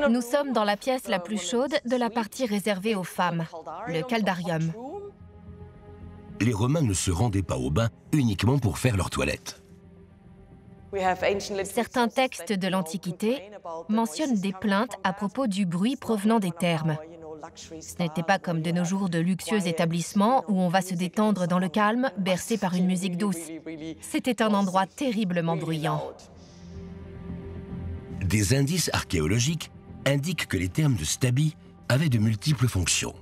Nous sommes dans la pièce la plus chaude de la partie réservée aux femmes, le caldarium. Les Romains ne se rendaient pas au bain uniquement pour faire leur toilette. Certains textes de l'Antiquité mentionnent des plaintes à propos du bruit provenant des thermes. Ce n'était pas comme de nos jours de luxueux établissements où on va se détendre dans le calme, bercé par une musique douce. C'était un endroit terriblement bruyant. Des indices archéologiques indiquent que les thermes de Stabi avaient de multiples fonctions.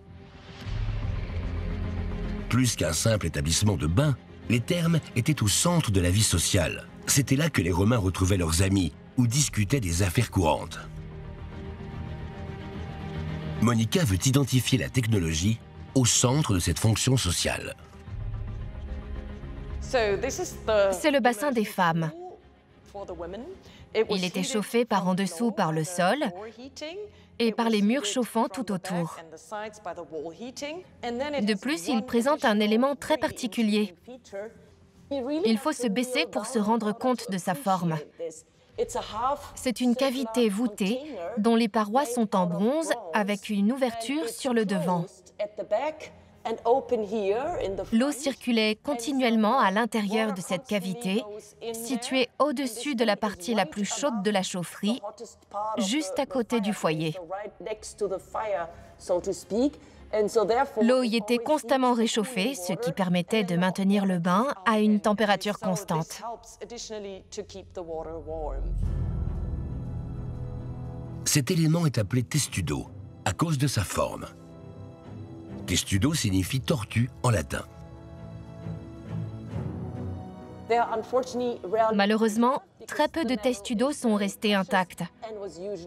Plus qu'un simple établissement de bain, les thermes étaient au centre de la vie sociale. C'était là que les Romains retrouvaient leurs amis ou discutaient des affaires courantes. Monica veut identifier la technologie au centre de cette fonction sociale. C'est le bassin des femmes. Il était chauffé par en dessous par le sol et par les murs chauffants tout autour. De plus, il présente un élément très particulier. Il faut se baisser pour se rendre compte de sa forme. C'est une cavité voûtée dont les parois sont en bronze avec une ouverture sur le devant. L'eau circulait continuellement à l'intérieur de cette cavité, située au-dessus de la partie la plus chaude de la chaufferie, juste à côté du foyer. L'eau y était constamment réchauffée, ce qui permettait de maintenir le bain à une température constante. Cet élément est appelé testudo, à cause de sa forme. Testudo signifie tortue en latin. Malheureusement, très peu de testudos sont restés intacts.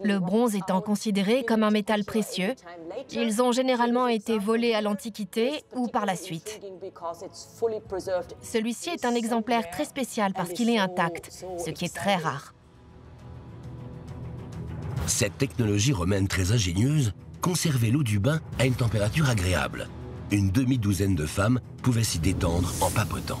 Le bronze étant considéré comme un métal précieux, ils ont généralement été volés à l'Antiquité ou par la suite. Celui-ci est un exemplaire très spécial parce qu'il est intact, ce qui est très rare. Cette technologie romaine très ingénieuse conservait l'eau du bain à une température agréable. Une demi-douzaine de femmes pouvaient s'y détendre en papotant.